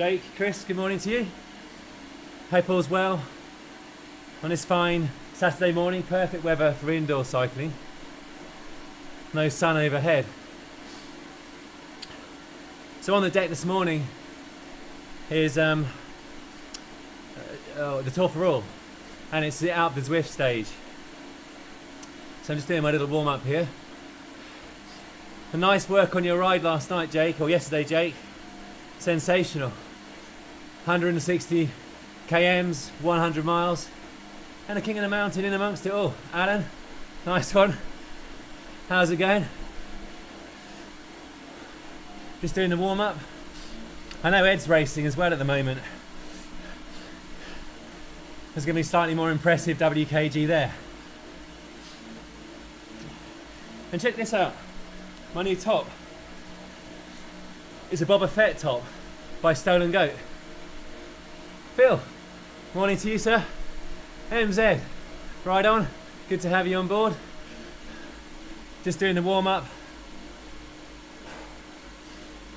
Jake, Chris, good morning to you. Hope all's well on this fine Saturday morning. Perfect weather for indoor cycling. No sun overhead. So on the deck this morning is the Tour for All, and it's the ALP the Zwift stage. So I'm just doing my little warm up here. A nice work on your ride last night, Jake, or yesterday, Jake. Sensational. 160 kms, 100 miles, and a king of the mountain in amongst it all. Alan, nice one. How's it going? Just doing the warm up. I know Ed's racing as well at the moment. There's going to be slightly more impressive WKG there. And check this out. My new top is a Boba Fett top by Stolen Goat. Phil, morning to you, sir. MZ, right on. Good to have you on board. Just doing the warm up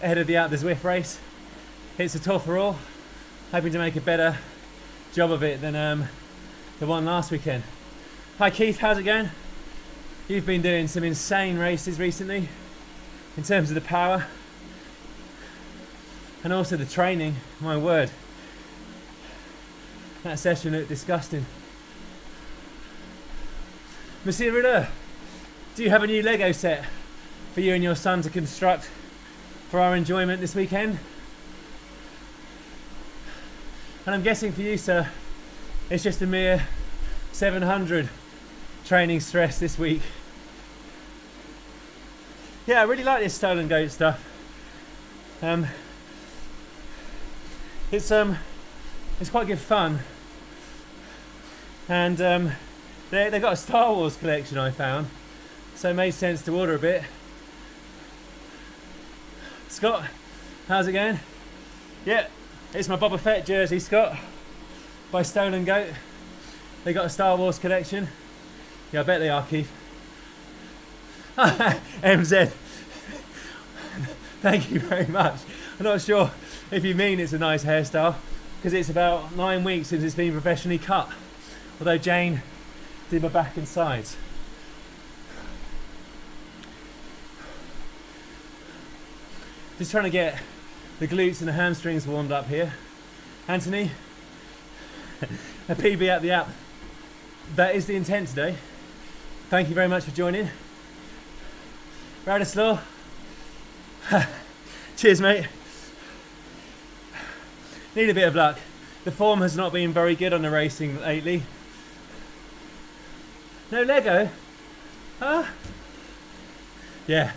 ahead of the ALP the Zwift race. It's a Tour for All. Hoping to make a better job of it than the one last weekend. Hi Keith, how's it going? You've been doing some insane races recently in terms of the power and also the training. My word, that session looked disgusting. Monsieur Riddler, do you have a new Lego set for you and your son to construct for our enjoyment this weekend? And I'm guessing for you, sir, it's just a mere 700 training stress this week. Yeah, I really like this Stolen Goat stuff. It's quite good fun, and they've got a Star Wars collection I found, so it made sense to order a bit. Scott, how's it going? Yeah, it's my Boba Fett jersey, Scott, by Stolen Goat. They got a Star Wars collection. Yeah, I bet they are, Keith. MZ, thank you very much. I'm not sure if you mean it's a nice hairstyle, because it's about 9 weeks since it's been professionally cut. Although Jane did my back and sides. Just trying to get the glutes and the hamstrings warmed up here. Anthony, a PB at the ALP. That is the intent today. Thank you very much for joining. Radislaw, cheers mate. Need a bit of luck. The form has not been very good on the racing lately. No Lego? Huh? Yeah,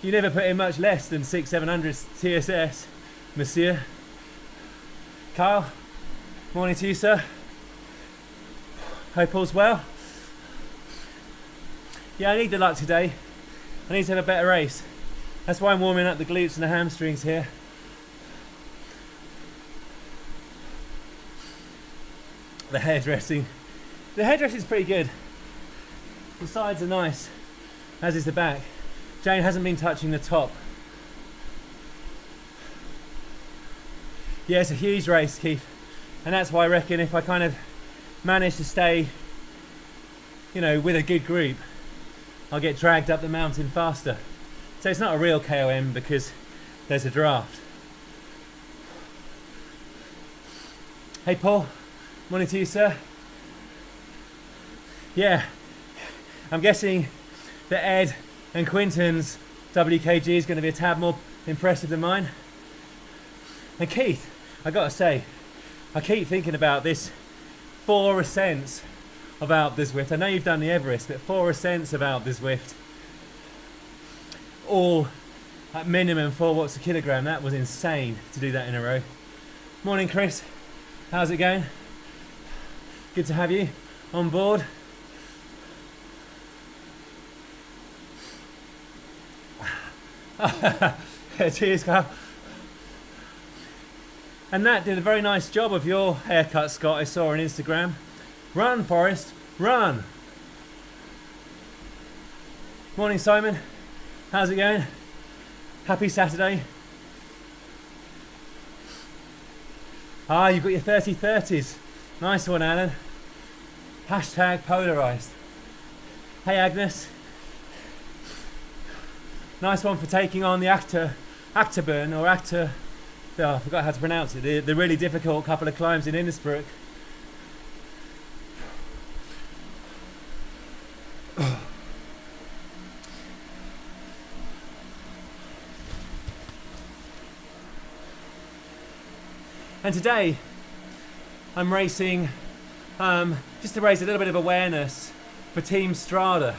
you never put in much less than 600-700 TSS, monsieur. Kyle, morning to you, sir. Hope all's well. Yeah, I need the luck today. I need to have a better race. That's why I'm warming up the glutes and the hamstrings here. The hairdressing. The hairdressing is pretty good. The sides are nice, as is the back. Jane hasn't been touching the top. Yeah, it's a huge race, Keith. And that's why I reckon if I kind of manage to stay, you know, with a good group, I'll get dragged up the mountain faster. So it's not a real KOM because there's a draft. Hey Paul, morning to you, sir. Yeah, I'm guessing that Ed and Quinton's WKG is going to be a tad more impressive than mine. And Keith, I gotta say, I keep thinking about this 4 ascents of ALP the Zwift. I know you've done the Everest, but 4 ascents of ALP the Zwift, all at minimum 4 watts a kilogram. That was insane to do that in a row. Morning Chris, how's it going? Good to have you on board. Cheers, Carl. And that did a very nice job of your haircut, Scott, I saw on Instagram. Run, Forrest, run. Morning, Simon. How's it going? Happy Saturday. Ah, you've got your 30/30s. Nice one, Alan. Hashtag polarised. Hey, Agnes. Nice one for taking on the Acterburn or Actor. Oh, I forgot how to pronounce it. The really difficult couple of climbs in Innsbruck. And today I'm racing just to raise a little bit of awareness for Team Strada,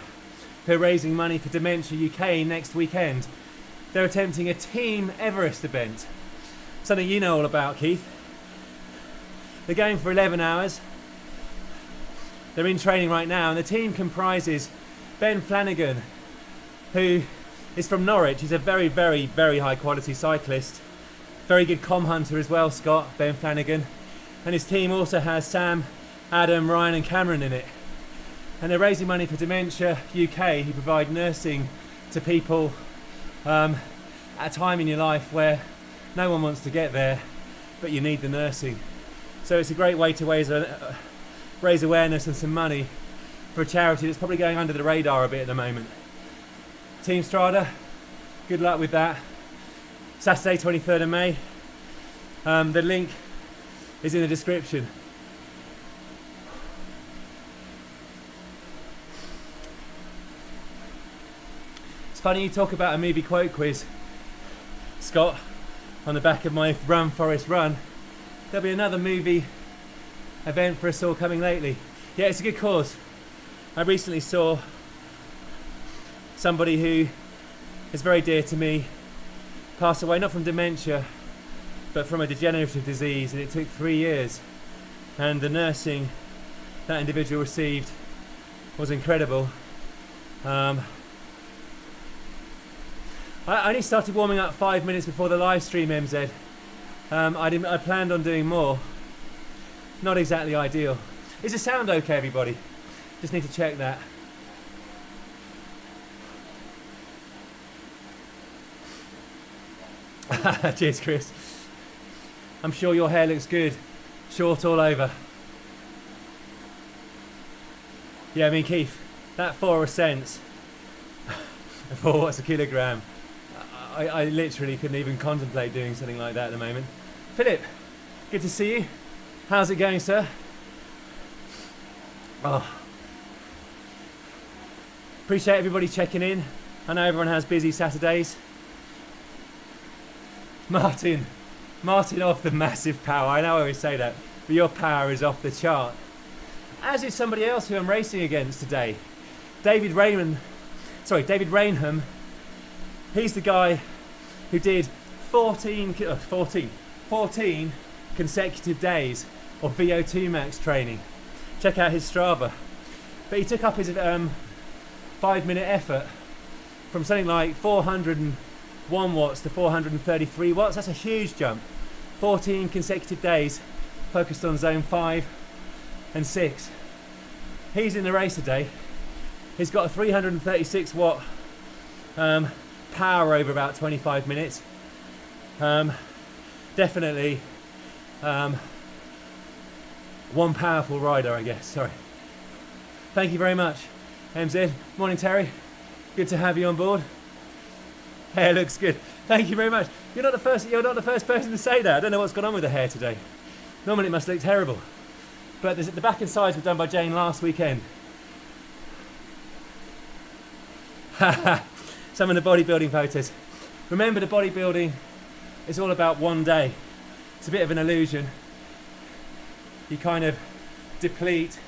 who are raising money for Dementia UK next weekend. They're attempting a Team Everest event, something you know all about, Keith. They're going for 11 hours. They're in training right now, and the team comprises Ben Flanagan, who is from Norwich. He's a very, very, very high quality cyclist. Very good KOM Hunter as well, Scott, Ben Flanagan. And his team also has Sam, Adam, Ryan and Cameron in it. And they're raising money for Dementia UK, who provide nursing to people at a time in your life where no one wants to get there, but you need the nursing. So it's a great way to raise awareness and some money for a charity that's probably going under the radar a bit at the moment. Team Strada, good luck with that. Saturday 23rd of May. The link is in the description. It's funny you talk about a movie quote quiz, Scott, on the back of my Run Forest Run. There'll be another movie event for us all coming lately. Yeah, it's a good cause. I recently saw somebody who is very dear to me pass away, not from dementia, but from a degenerative disease, and it took 3 years. And the nursing that individual received was incredible. I only started warming up 5 minutes before the live stream, MZ. I planned on doing more. Not exactly ideal. Is the sound okay, everybody? Just need to check that. Cheers, Chris. I'm sure your hair looks good. Short all over. Yeah, I mean, Keith, that 4 cents for what's a kilogram, I literally couldn't even contemplate doing something like that at the moment. Philip, good to see you. How's it going, sir? Oh. Appreciate everybody checking in. I know everyone has busy Saturdays. Martin off the massive power. I know I always say that, but your power is off the chart. As is somebody else who I'm racing against today. David Rainham. He's the guy who did 14 consecutive days of VO2 max training. Check out his Strava. But he took up his 5-minute effort from something like 401 watts to 433 watts. That's a huge jump. 14 consecutive days focused on zone 5 and 6. He's in the race today. He's got a 336 watt power over about 25 minutes. Definitely one powerful rider, I guess. Sorry. Thank you very much, MZ. Morning, Terry. Good to have you on board. Hair looks good. Thank you very much. You're not the first person to say that. I don't know what's gone on with the hair today. Normally it must look terrible. But the back and sides were done by Jane last weekend. Some of the bodybuilding photos. Remember, the bodybuilding is all about one day. It's a bit of an illusion. You kind of deplete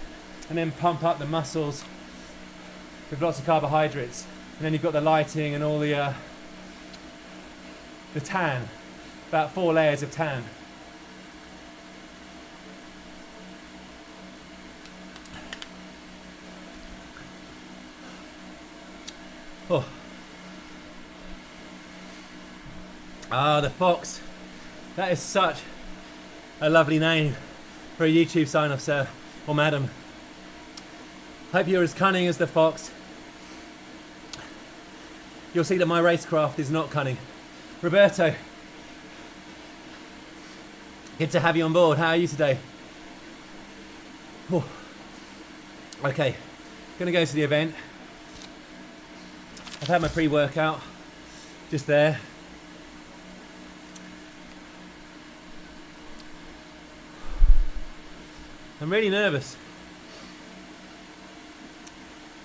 and then pump up the muscles with lots of carbohydrates. And then you've got the lighting and all the tan. About 4 layers of tan. Oh. Ah, the Fox. That is such a lovely name for a YouTube sign-off, sir, or madam. Hope you're as cunning as the Fox. You'll see that my racecraft is not cunning. Roberto, Good to have you on board. How are you today? Whew. Okay, gonna go to the event. I've had my pre-workout just there. I'm really nervous.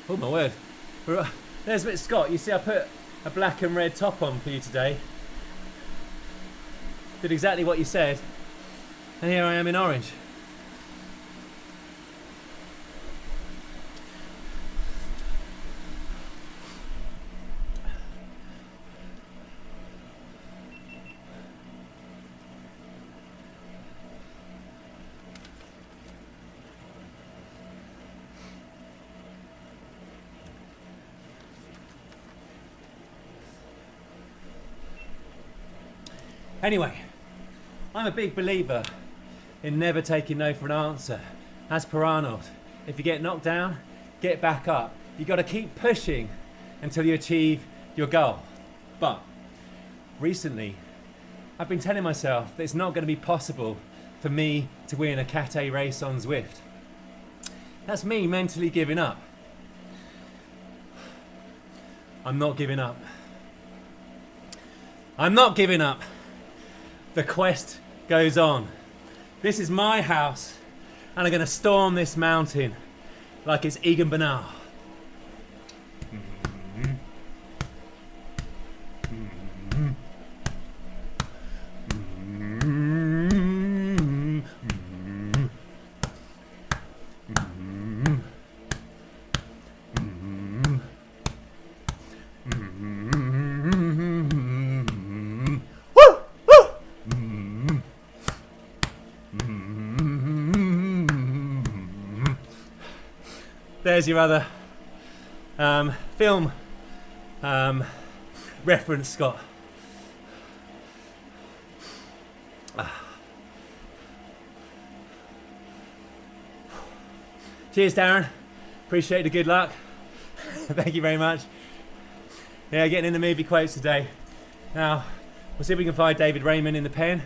Oh my word. There's a bit, Scott, you see I put a black and red top on for you today. Did exactly what you said. And here I am in orange. Anyway, I'm a big believer in never taking no for an answer. As per Arnold, if you get knocked down, get back up. You got to keep pushing until you achieve your goal. But recently, I've been telling myself that it's not going to be possible for me to win a Cat A race on Zwift. That's me mentally giving up. I'm not giving up. I'm not giving up. The quest goes on. This is my house, and I'm going to storm this mountain like it's Egan Bernal. There's your other film reference, Scott. Cheers, Darren. Appreciate the good luck. Thank you very much. Yeah, getting in the movie quotes today. Now, we'll see if we can find David Raymond in the pen.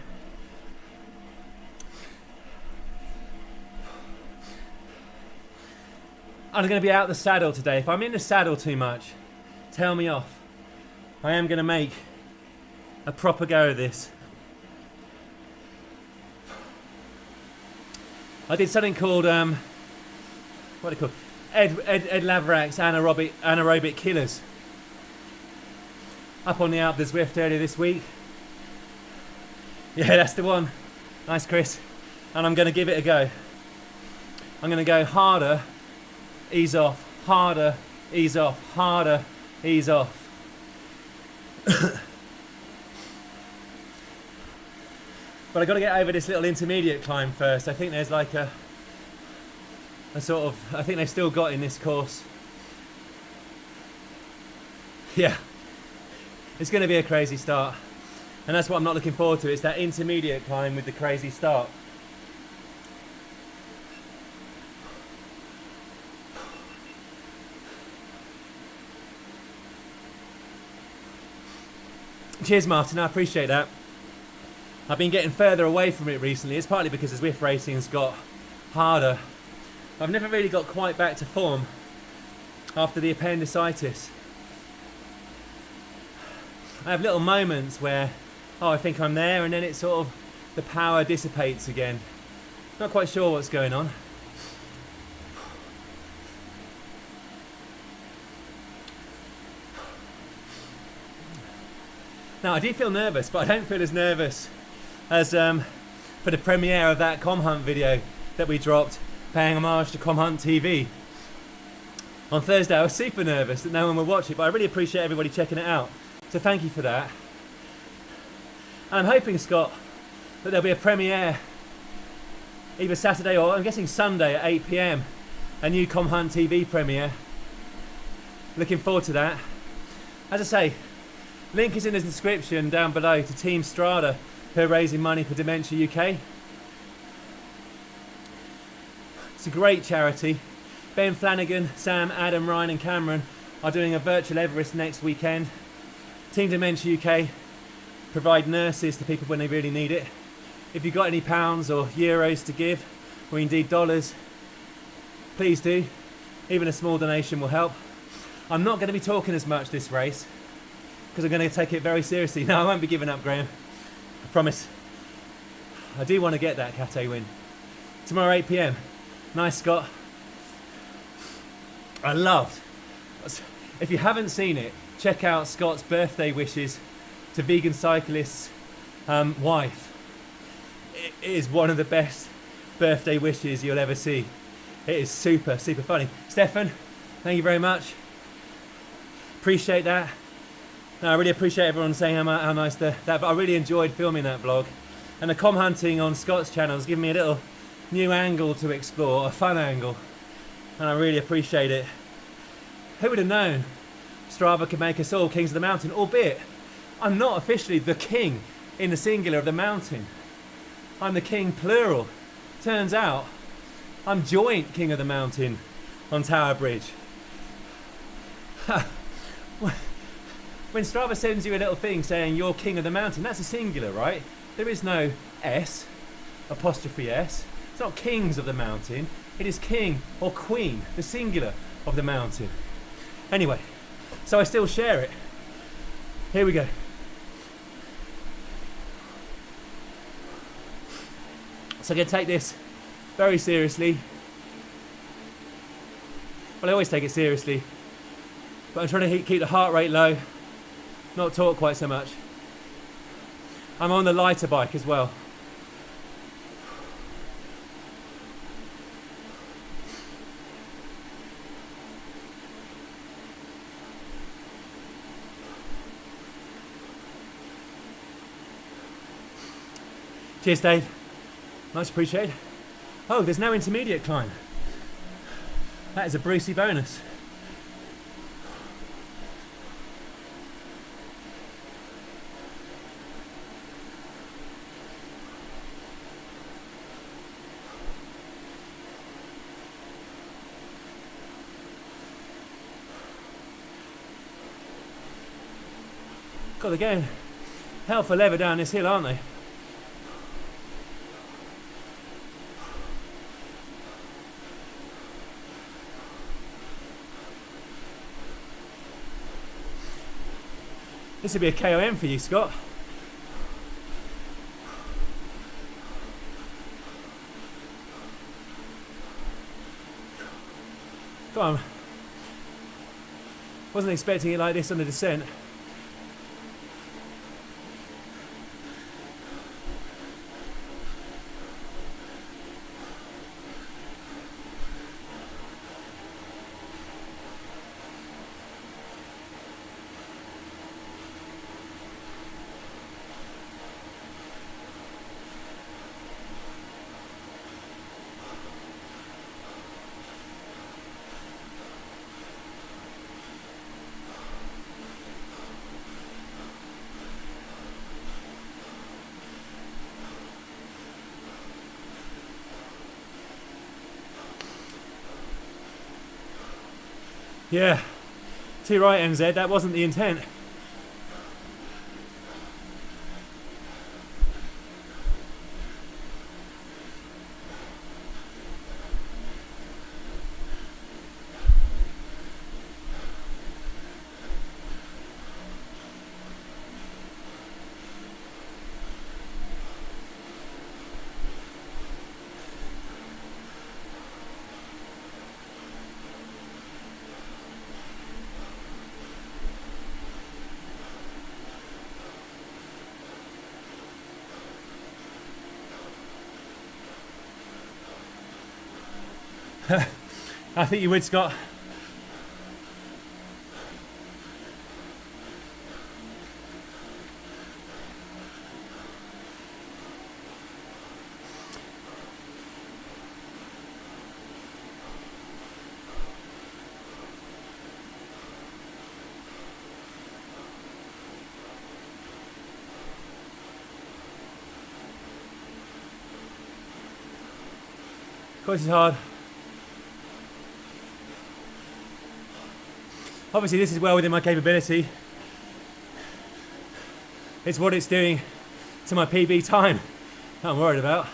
I'm going to be out the saddle today. If I'm in the saddle too much, tell me off. I am going to make a proper go of this. I did something called, what are they called? Ed Laverack's anaerobic killers. Up on the ALP Zwift earlier this week. Yeah, that's the one. Nice, Chris. And I'm going to give it a go. I'm going to go harder, ease off, harder, ease off, harder, ease off. But I got to get over this little intermediate climb first. I think there's like a sort of, I think they've still got in this course. Yeah, it's going to be a crazy start. And that's what I'm not looking forward to. It's that intermediate climb with the crazy start. Cheers, Martin, I appreciate that. I've been getting further away from it recently. It's partly because the Zwift racing's got harder. I've never really got quite back to form after the appendicitis. I have little moments where, oh, I think I'm there, and then it sort of, the power dissipates again. Not quite sure what's going on. Now, I do feel nervous, but I don't feel as nervous as for the premiere of that KOM Hunt video that we dropped, paying homage to KOM Hunt TV. On Thursday, I was super nervous that no one would watch it, but I really appreciate everybody checking it out. So thank you for that. And I'm hoping, Scott, that there'll be a premiere either Saturday or I'm guessing Sunday at 8 PM, a new KOM Hunt TV premiere. Looking forward to that. As I say, link is in the description down below to Team Strada, who are raising money for Dementia UK. It's a great charity. Ben, Flanagan, Sam, Adam, Ryan and Cameron are doing a virtual Everest next weekend. Team Dementia UK provide nurses to people when they really need it. If you've got any pounds or euros to give, or indeed dollars, please do. Even a small donation will help. I'm not going to be talking as much this race because I'm going to take it very seriously. No, I won't be giving up, Graham. I promise. I do want to get that Cate win. Tomorrow 8 PM. Nice, Scott. I loved. If you haven't seen it, check out Scott's birthday wishes to vegan cyclist's wife. It is one of the best birthday wishes you'll ever see. It is super, super funny. Stefan, thank you very much. Appreciate that. No, I really appreciate everyone saying how nice that. But I really enjoyed filming that vlog. And the KOM hunting on Scott's channel has given me a little new angle to explore, a fun angle. And I really appreciate it. Who would have known Strava could make us all kings of the mountain, albeit I'm not officially the king in the singular of the mountain. I'm the king plural. Turns out I'm joint king of the mountain on Tower Bridge. When Strava sends you a little thing saying you're king of the mountain, that's a singular, right? There is no S, apostrophe S. It's not kings of the mountain. It is king or queen, the singular of the mountain. Anyway, so I still share it. Here we go. So I'm going to take this very seriously. Well, I always take it seriously. But I'm trying to keep the heart rate low, not talk quite so much. I'm on the lighter bike as well. Cheers, Dave. Much appreciated. Oh, there's no intermediate climb. That is a Brucey bonus. God, they're going hell for leather down this hill, aren't they? This would be a KOM for you, Scott. Go on. Wasn't expecting it like this on the descent. Yeah, too right, MZ, that wasn't the intent. I think you would, Scott. Of course it's hard. Obviously this is well within my capability. It's what it's doing to my PB time. that I'm worried about.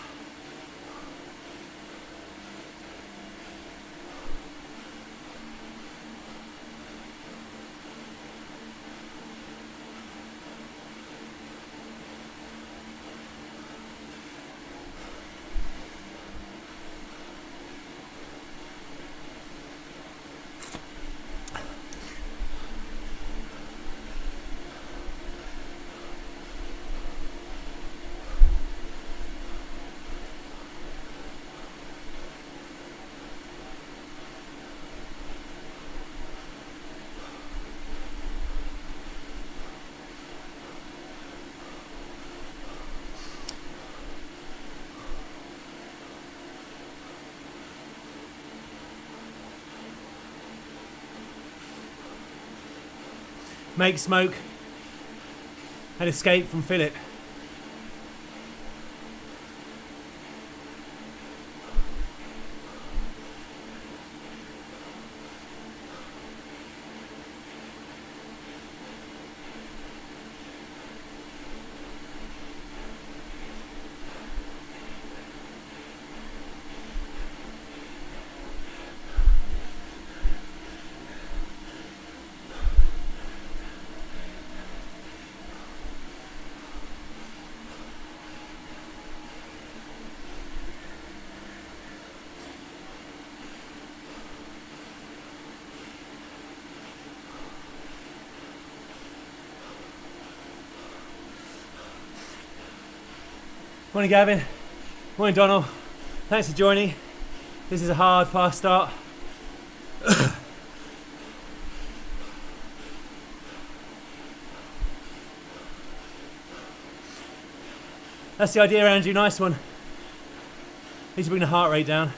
Make smoke and escape from Philip. Morning Gavin, morning Donald, thanks for joining. This is a hard, fast start. That's the idea, Andrew, nice one. Need to bring the heart rate down.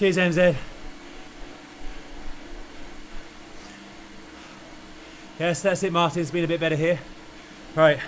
Cheers, MZ. Yes, that's it, Martin. It's been a bit better here. Right.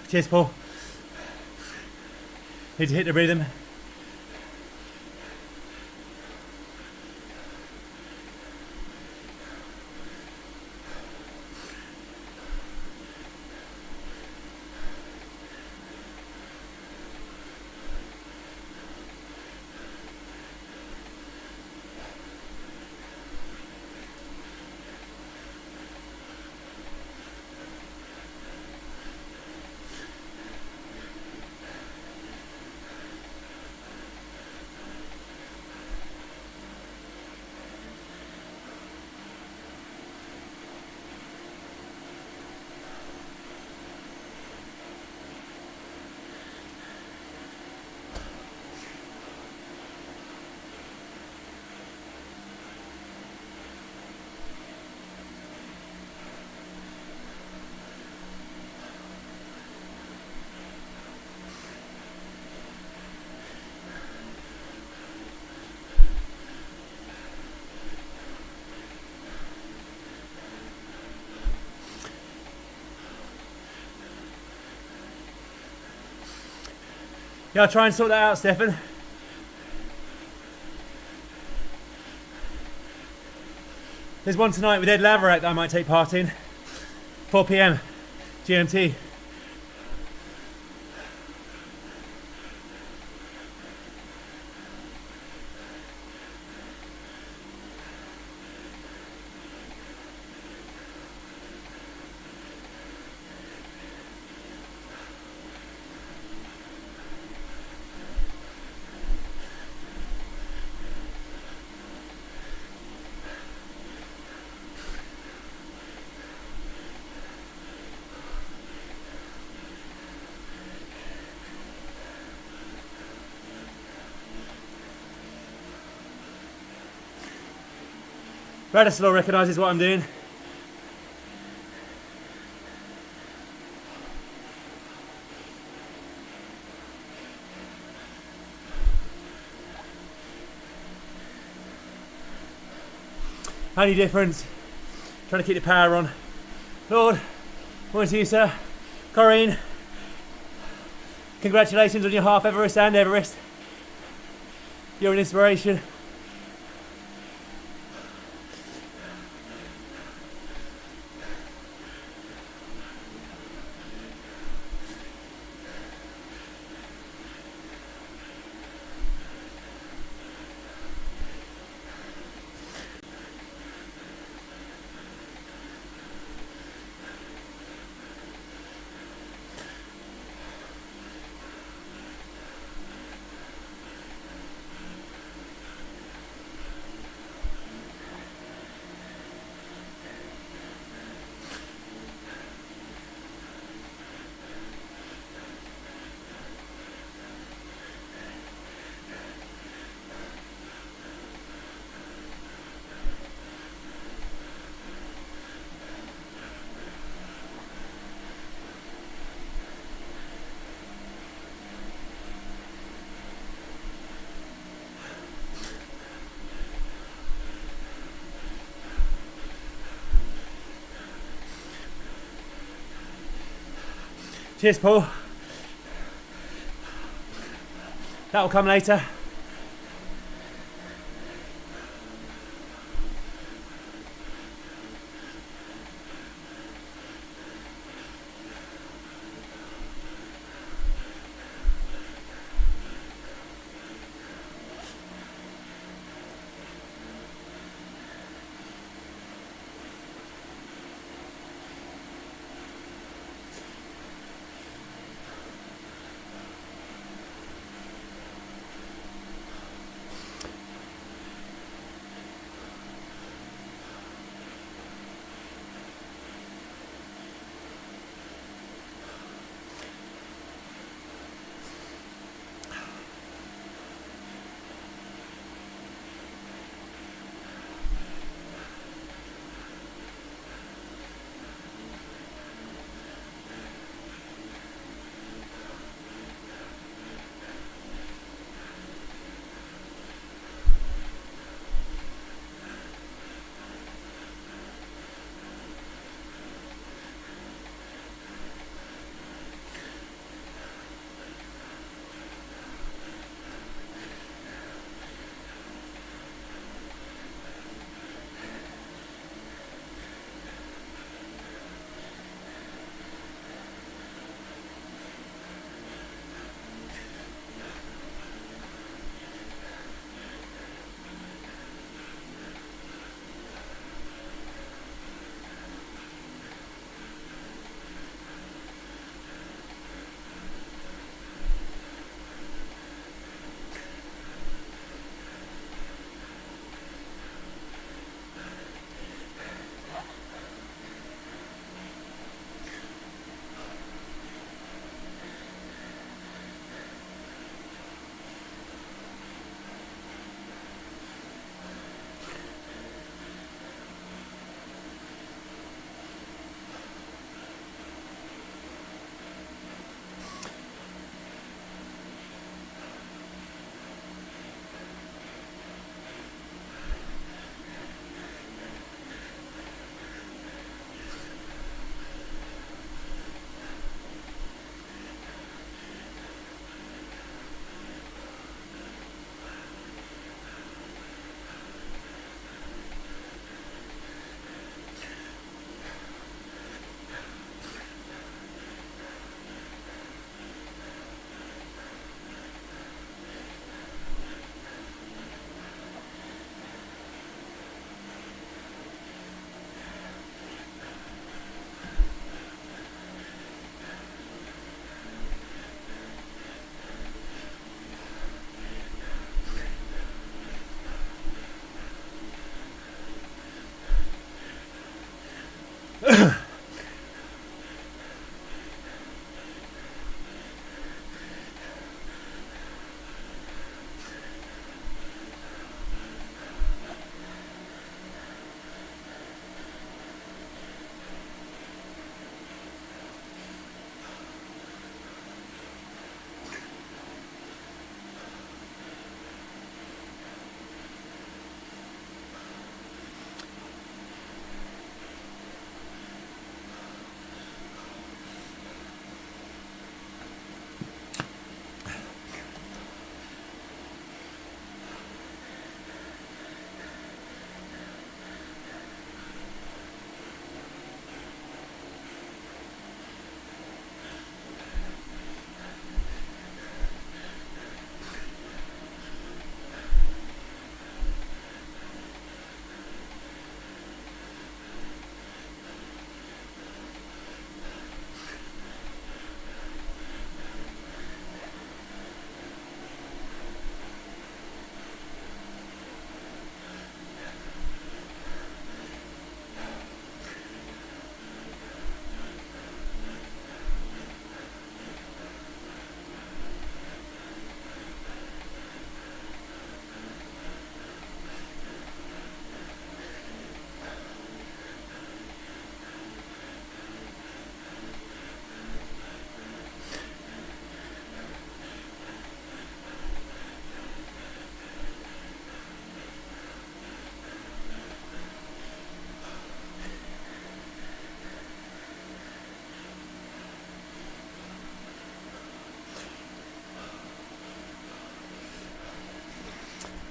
Cheers, Paul. Need to hit the rhythm. Yeah, I'll try and sort that out, Stefan. There's one tonight with Ed Laverack that I might take part in. 4 PM GMT. Radislow recognises what I'm doing. Only difference, trying to keep the power on. Lord, morning to you, sir. Corinne, congratulations on your half Everest and Everest. You're an inspiration. Cheers, Paul. That'll come later.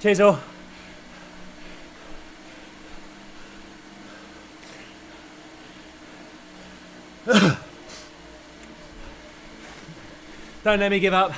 Cheers all. Don't let me give up.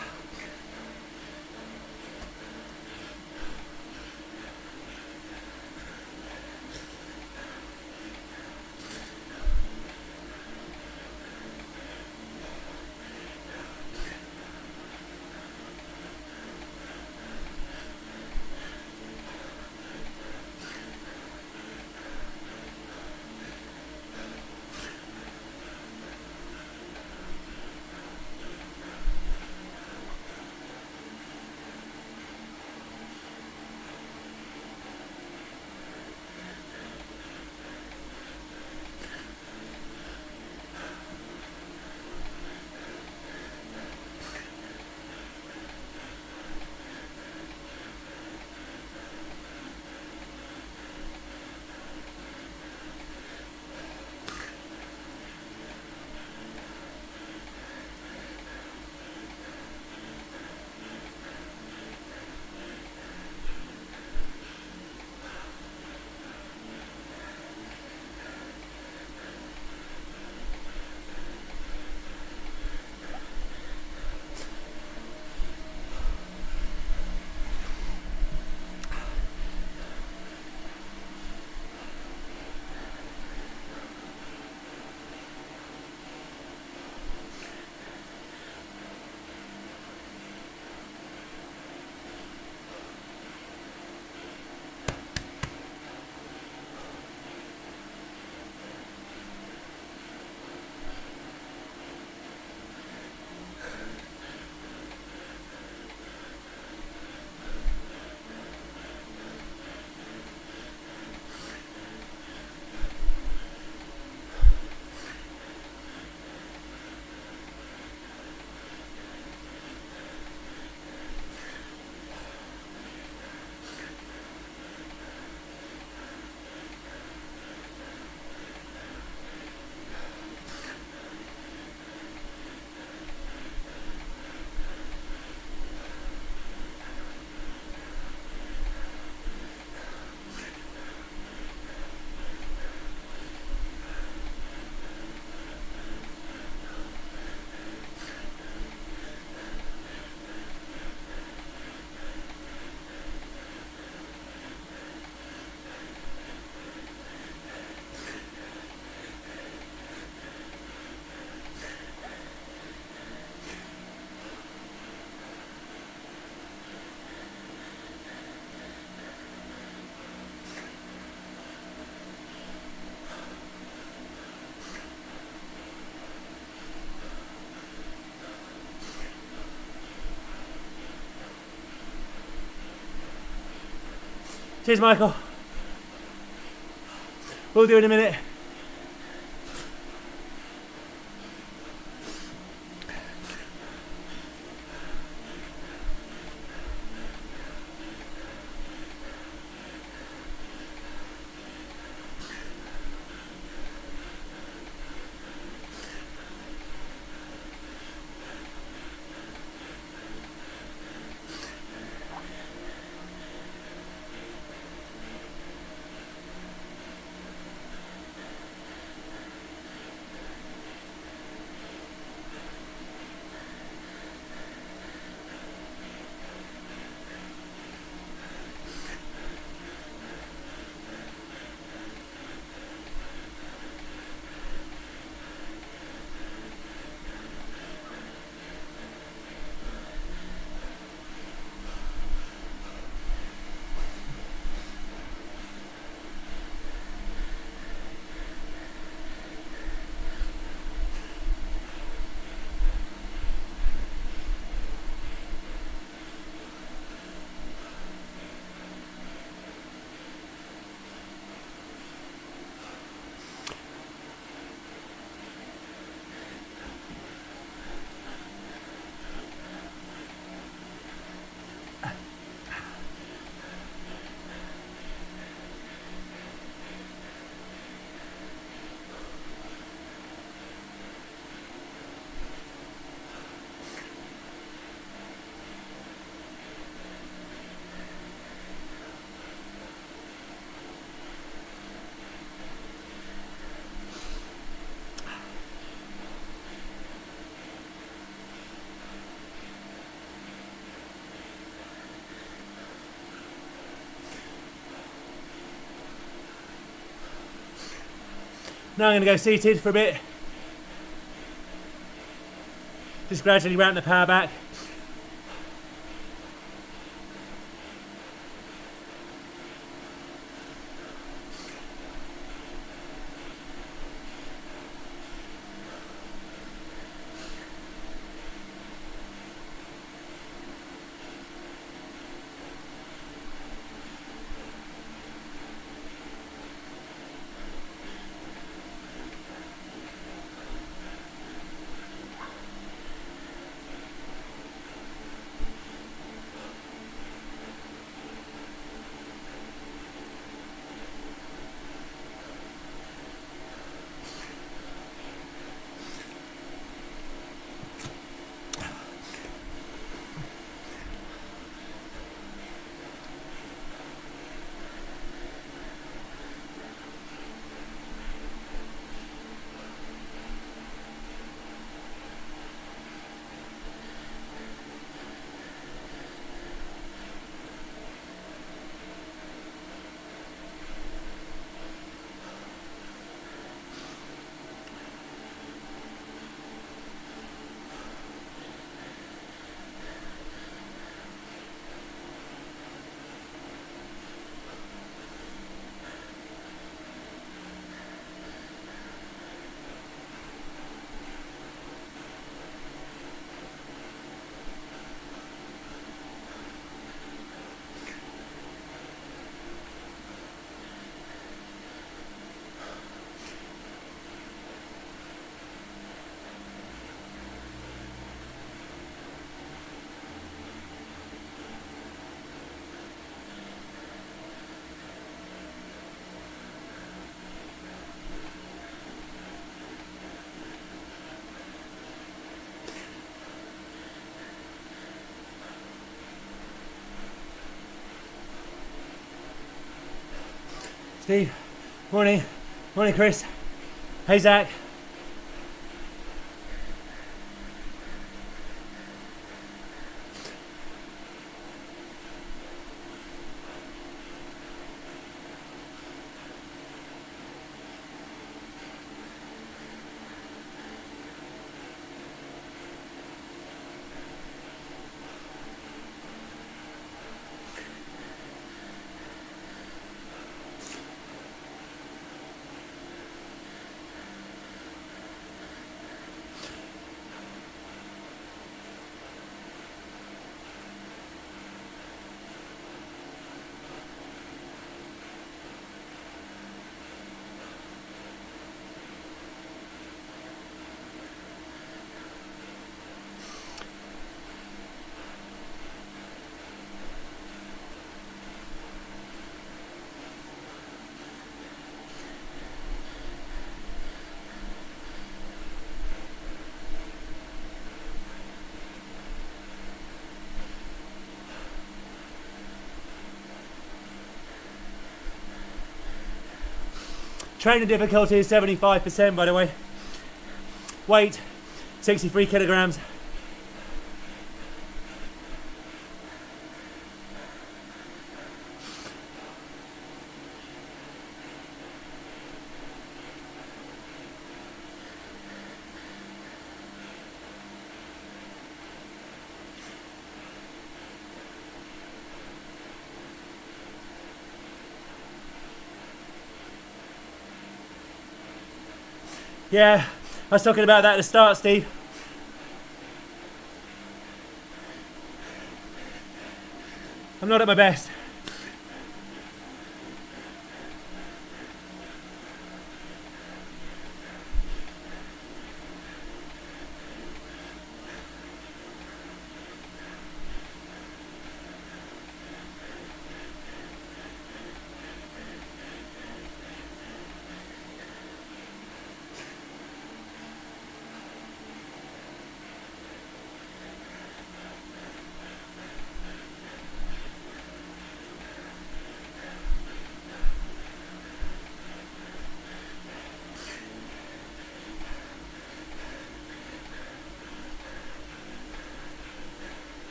Cheers, Michael. We'll do it in a minute. Now I'm going to go seated for a bit. Just gradually ramp the power back. Steve, morning. Morning, Chris. Hey, Zach. Training difficulty is 75%, by the way. Weight, 63 kilograms. Yeah, I was talking about that at the start, Steve. I'm not at my best.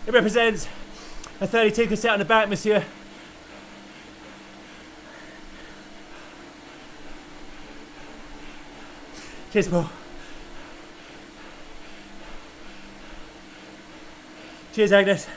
It represents a 32 cassette on the back, monsieur. Cheers, Paul. Cheers, Agnes.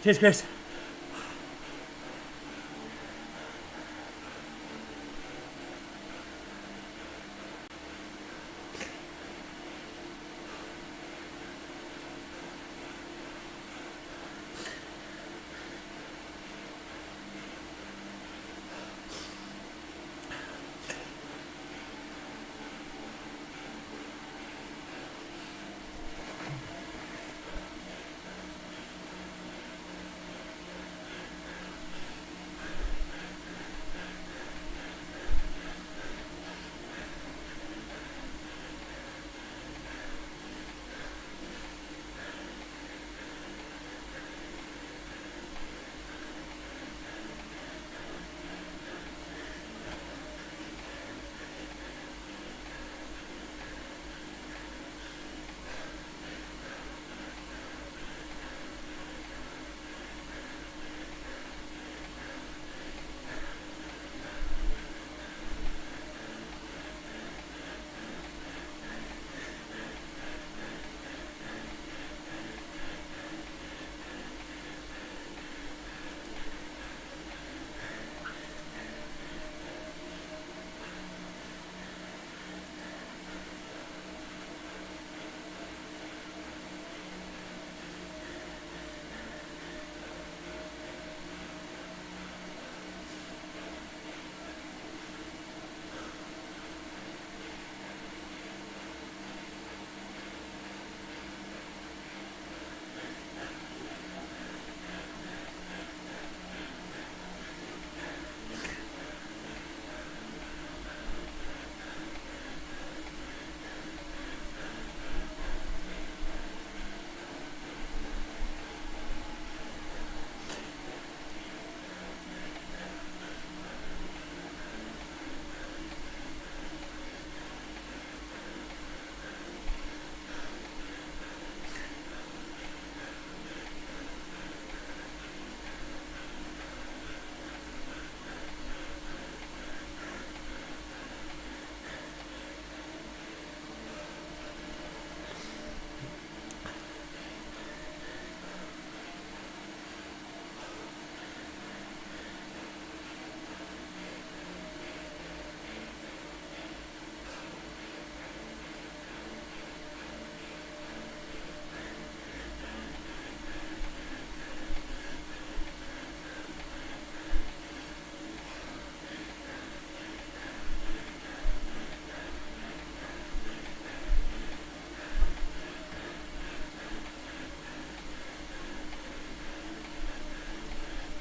Cheers, Chris.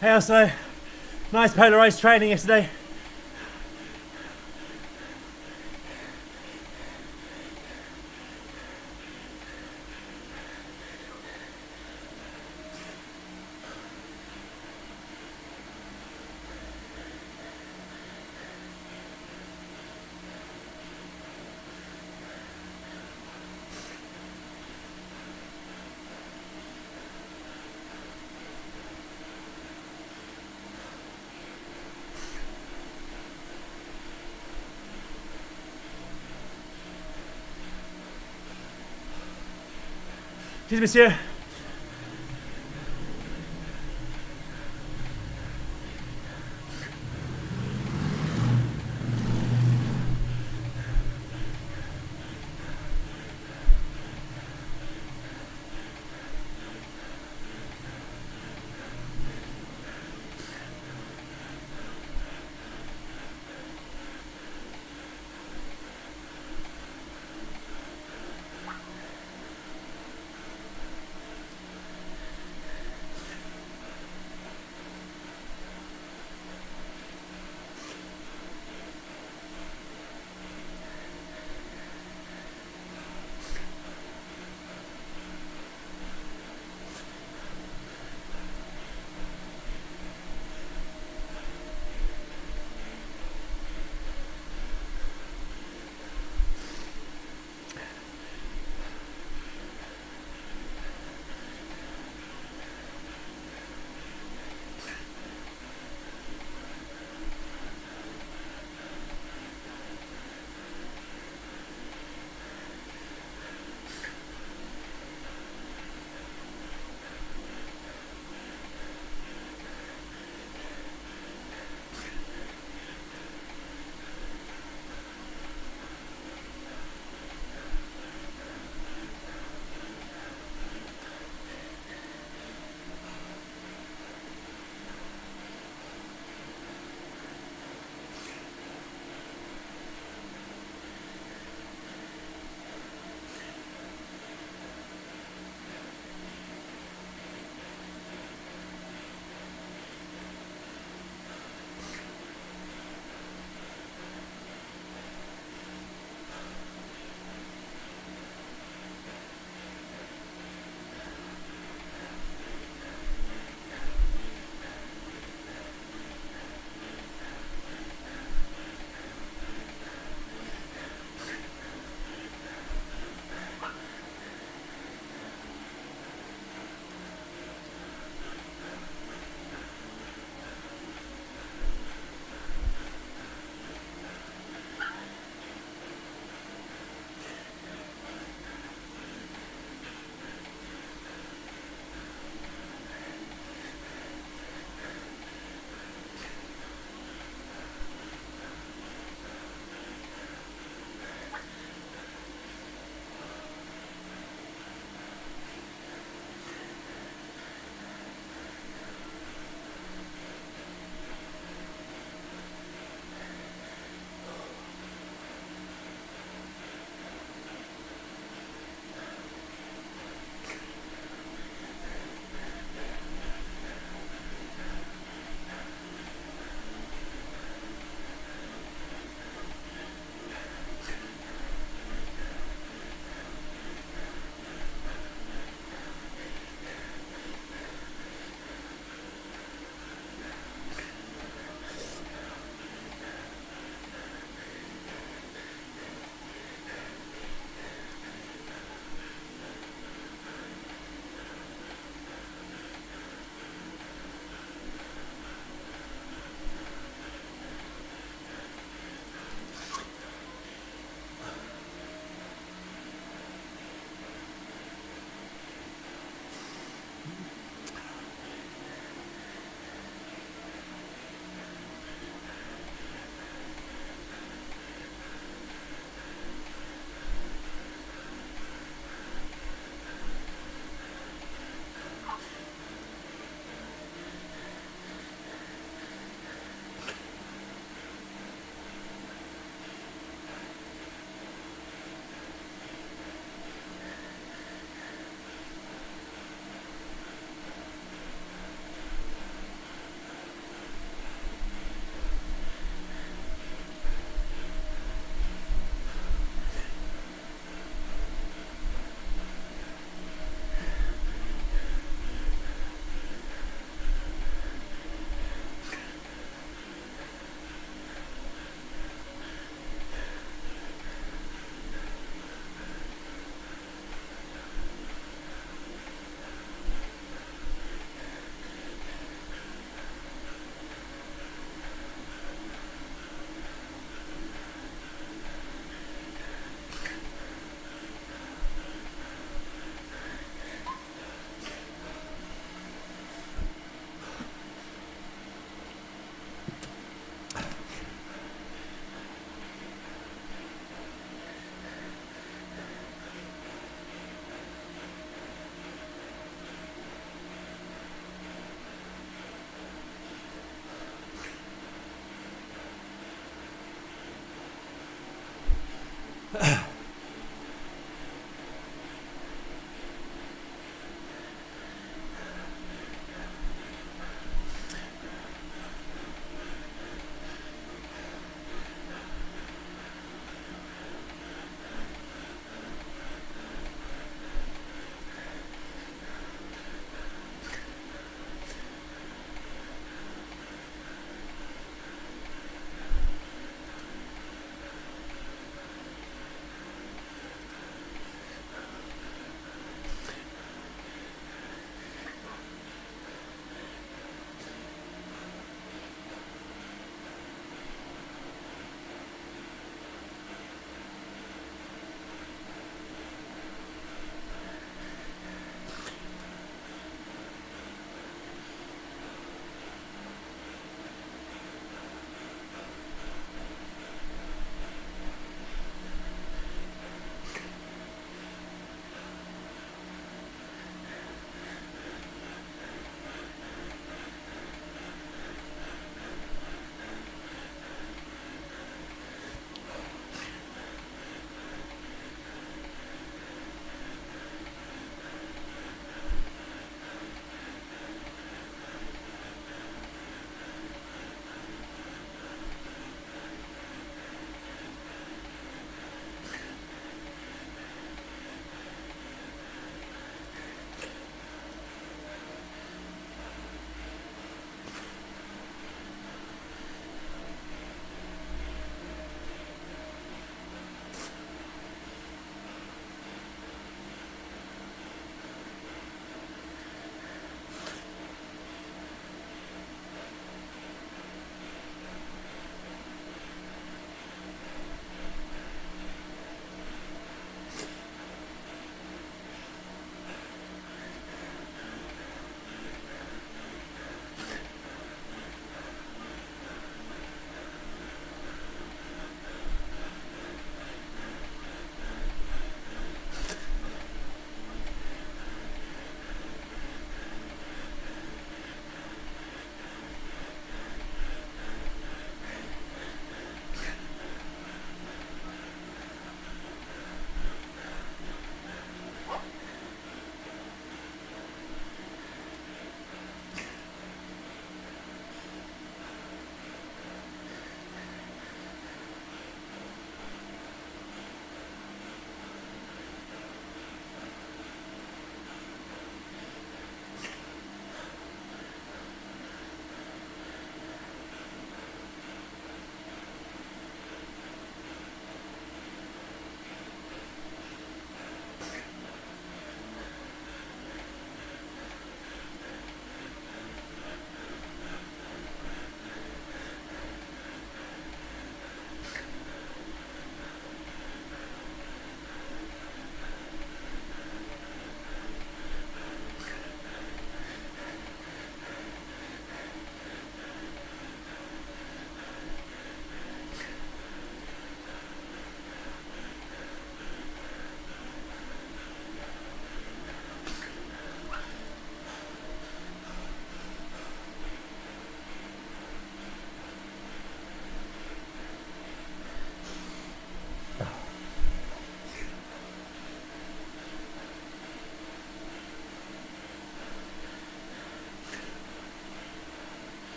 Hey, also, nice polarized training yesterday. Cheers, monsieur.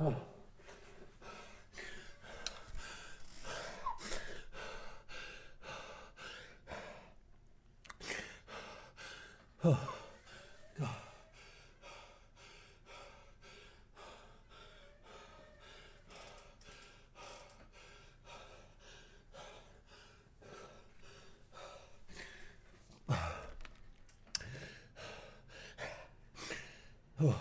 Oh. Oh. God. Oh.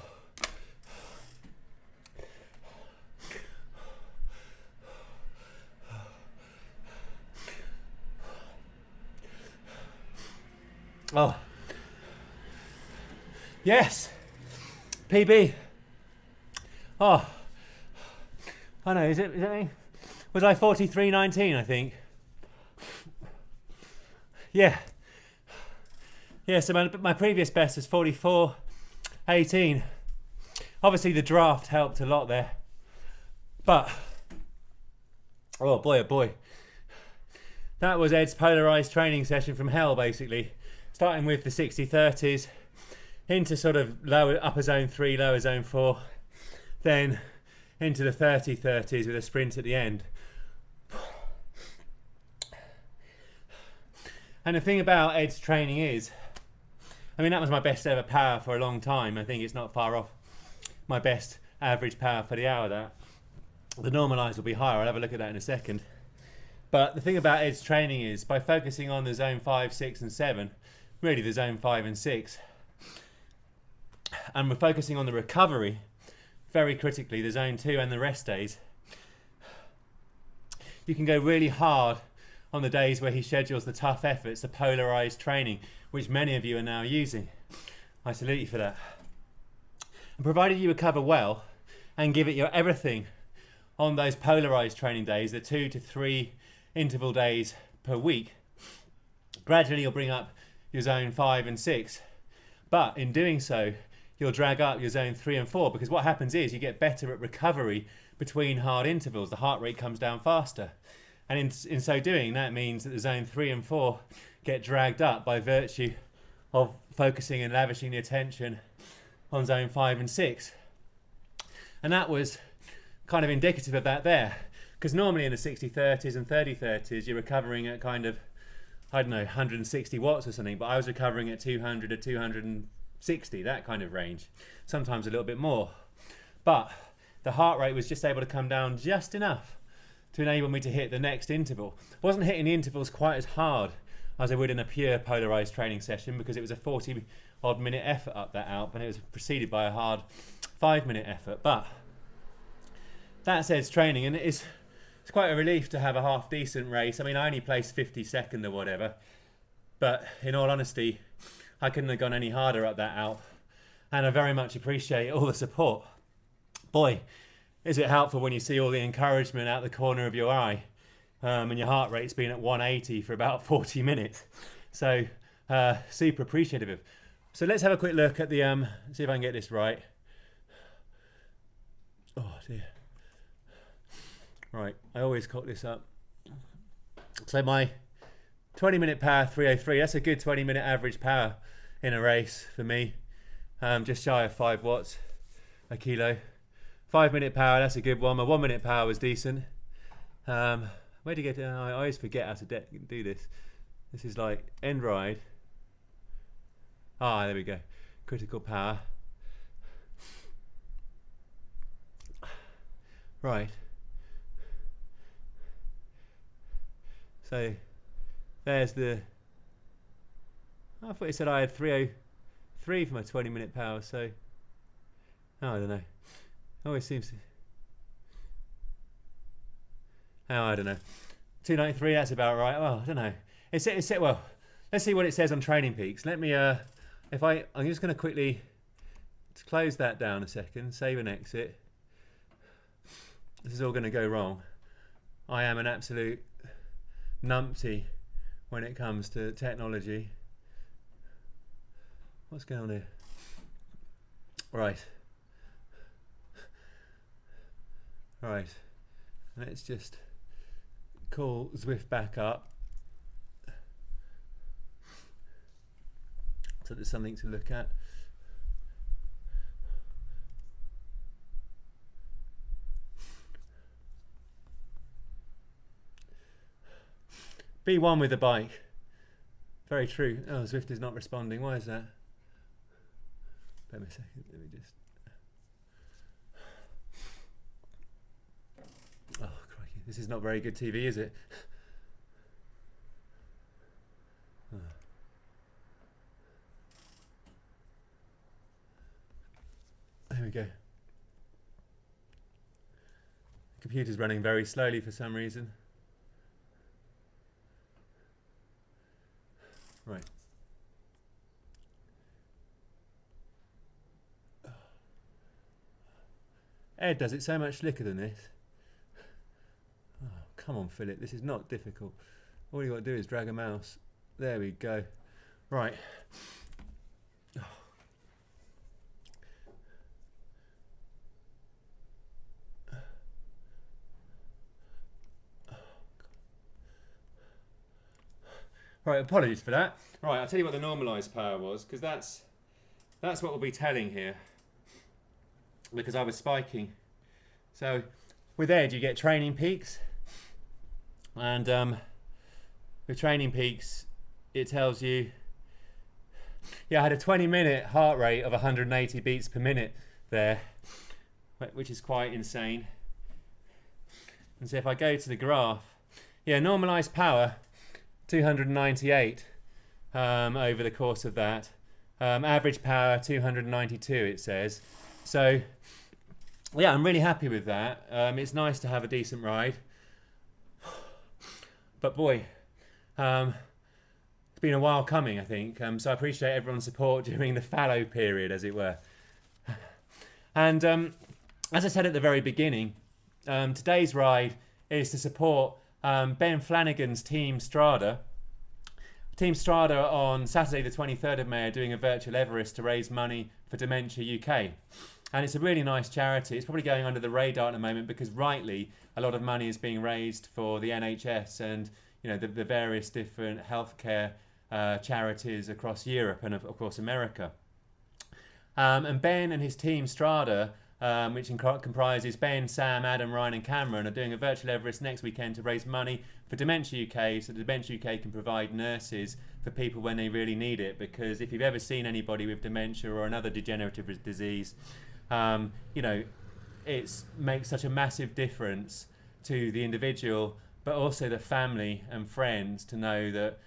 Oh. Yes. PB. Oh. I know, is it me? Was I 43.19, I think? Yeah. Yeah, so my previous best was 44.18. Obviously the draft helped a lot there. But, oh boy. That was Ed's polarised training session from hell, basically. Starting with the 60-30s, into sort of lower upper zone 3, lower zone 4, then into the 30-30s with a sprint at the end. And the thing about Ed's training is, I mean, that was my best ever power for a long time. I think it's not far off my best average power for the hour. That the normalised will be higher. I'll have a look at that in a second. But the thing about Ed's training is, by focusing on the zone 5, 6 and 7, really the zone 5 and 6, and we're focusing on the recovery, very critically, the zone 2 and the rest days, you can go really hard on the days where he schedules the tough efforts, the polarised training, which many of you are now using. I salute you for that. And provided you recover well and give it your everything on those polarised training days, the 2 to 3 interval days per week, gradually you'll bring up your zone 5 and 6. But in doing so, you'll drag up your zone 3 and 4, because what happens is you get better at recovery between hard intervals. The heart rate comes down faster. And in so doing, that means that the zone 3 and 4 get dragged up by virtue of focusing and lavishing the attention on zone 5 and 6. And that was kind of indicative of that there. Because normally in the 60-30s and 30-30s, you're recovering at kind of, I don't know, 160 watts or something, but I was recovering at 200 to 260, that kind of range. Sometimes a little bit more. But the heart rate was just able to come down just enough to enable me to hit the next interval. I wasn't hitting the intervals quite as hard as I would in a pure polarised training session, because it was a 40-odd minute effort up that ALP, and it was preceded by a hard 5-minute effort. But that says training, and it's quite a relief to have a half decent race. I mean, I only placed 52nd or whatever, but in all honesty, I couldn't have gone any harder up that ALP, and I very much appreciate all the support. Boy, is it helpful when you see all the encouragement out the corner of your eye, and your heart rate's been at 180 for about 40 minutes. So super appreciative of. So let's have a quick look at the see if I can get this right. Oh dear. Right, I always cock this up. So my 20-minute power 303, that's a good 20-minute average power in a race for me. Just shy of 5 watts a kilo. 5-minute power, that's a good one. My 1-minute power was decent. Where do you get to? I always forget how to do this. This is like end ride. Ah, there we go. Critical power. Right. So there's the. I thought it said I had 303 for my 20-minute power. So oh, I don't know. Always seems to. Oh, I don't know. 293. That's about right. Well, I don't know. It's well. Let's see what it says on Training Peaks. Let me. I'm just going to quickly close that down a second. Save and exit. This is all going to go wrong. I am an absolute numpty when it comes to technology. What's going on here? Right. Right. Let's just call Zwift back up. So there's something to look at. Be one with the bike. Very true. Oh, Zwift is not responding. Why is that? Wait a second. Let me just. Oh, crikey. This is not very good TV, is it? Oh. There we go. The computer's running very slowly for some reason. Right. Ed does it so much slicker than this. Oh, come on, Philip. This is not difficult. All you got to do is drag a mouse. There we go. Right. Oh. Right, apologies for that. Right, I'll tell you what the normalised power was, because that's what we'll be telling here. Because I was spiking. So with Ed you get training peaks, and with training peaks it tells you, yeah, I had a 20-minute heart rate of 180 beats per minute there, which is quite insane. And so if I go to the graph, yeah, normalised power 298 over the course of that. Average power 292 it says. So yeah, I'm really happy with that. It's nice to have a decent ride. But boy, it's been a while coming, I think. So I appreciate everyone's support during the fallow period, as it were. And as I said at the very beginning, today's ride is to support Ben Flanagan's Team Strada. Team Strada on Saturday the 23rd of May are doing a virtual Everest to raise money for Dementia UK. And it's a really nice charity. It's probably going under the radar at the moment because rightly a lot of money is being raised for the NHS and the various different healthcare charities across Europe and of course America. And Ben and his Team Strada, which comprises Ben, Sam, Adam, Ryan and Cameron, are doing a virtual Everest next weekend to raise money for Dementia UK, so Dementia UK can provide nurses for people when they really need it. Because if you've ever seen anybody with dementia or another degenerative disease, it makes such a massive difference to the individual, but also the family and friends to know that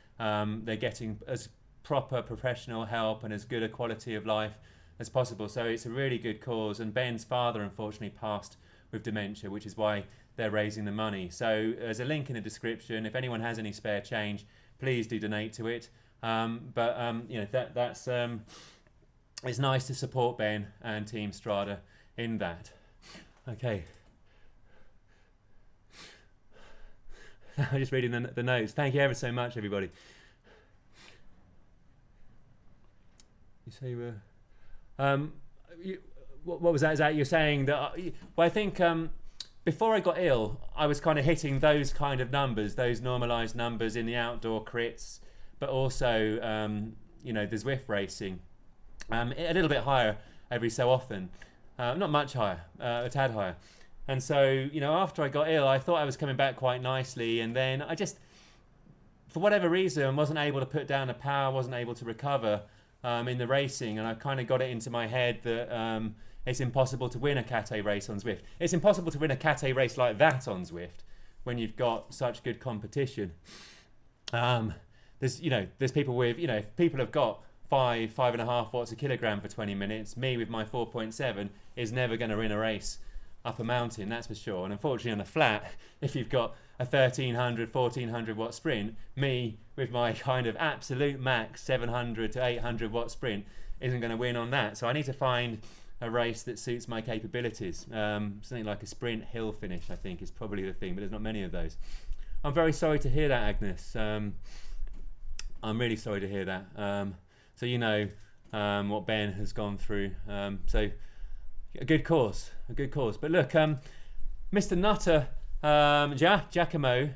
they're getting as proper professional help and as good a quality of life as possible. So it's a really good cause, and Ben's father unfortunately passed with dementia, which is why they're raising the money. So there's a link in the description. If anyone has any spare change, please do donate to it. It's nice to support Ben and Team Strada in that. Okay. I'm just reading the notes. Thank you ever so much, everybody. You say you were... what was that? Is that you're saying that... well, I think before I got ill, I was kind of hitting those kind of numbers, those normalised numbers in the outdoor crits, but also, the Zwift racing. A little bit higher every so often. Not much higher, a tad higher. And so, after I got ill, I thought I was coming back quite nicely, and then I just, for whatever reason, wasn't able to put down the power, wasn't able to recover in the racing, and I kind of got it into my head that it's impossible to win a Cat A race on Zwift. It's impossible to win a Cat A race like that on Zwift when you've got such good competition. There's people with, if people have got 5.5 watts a kilogram for 20 minutes, me with my 4.7 is never going to win a race up a mountain, that's for sure. And unfortunately on a flat, if you've got a 1400 watt sprint, me with my kind of absolute max 700 to 800 watt sprint isn't going to win on that. So I need to find a race that suits my capabilities. Something like a sprint hill finish, I think, is probably the thing, but there's not many of those. I'm very sorry to hear that, Agnes. I'm really sorry to hear that. So what Ben has gone through. So a good cause. But look, Mr. Nutter, Giacomo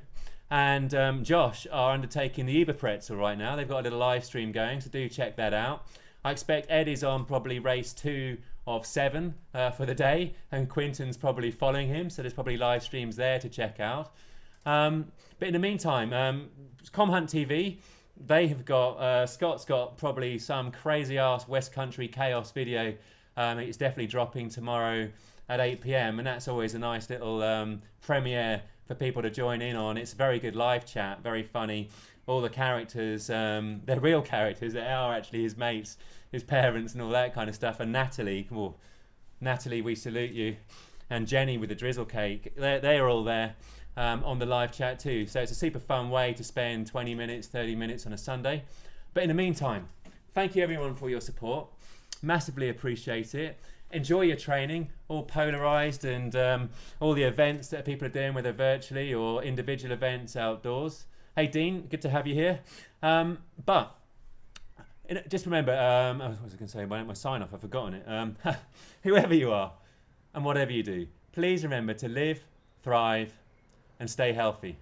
and Josh are undertaking the Eberpretzel right now. They've got a little live stream going, so do check that out. I expect Ed is on probably race 2 of 7 for the day, and Quinton's probably following him, so there's probably live streams there to check out. But in the meantime, KOM Hunt TV, they have got, Scott's got probably some crazy ass West Country chaos video. It's definitely dropping tomorrow at 8 p.m. and that's always a nice little premiere for people to join in on. It's a very good live chat, very funny. All the characters, they're real characters. They are actually his mates, his parents and all that kind of stuff. And Natalie, well, Natalie, we salute you. And Jenny with the drizzle cake, they are all there on the live chat too. So it's a super fun way to spend 20 minutes, 30 minutes on a Sunday. But in the meantime, thank you everyone for your support. Massively appreciate it. Enjoy your training, all polarized, and all the events that people are doing, whether virtually or individual events outdoors. Hey Dean, good to have you here. But just remember, what was I going to say? My sign off, I've forgotten it. Whoever you are and whatever you do, please remember to live, thrive, and stay healthy.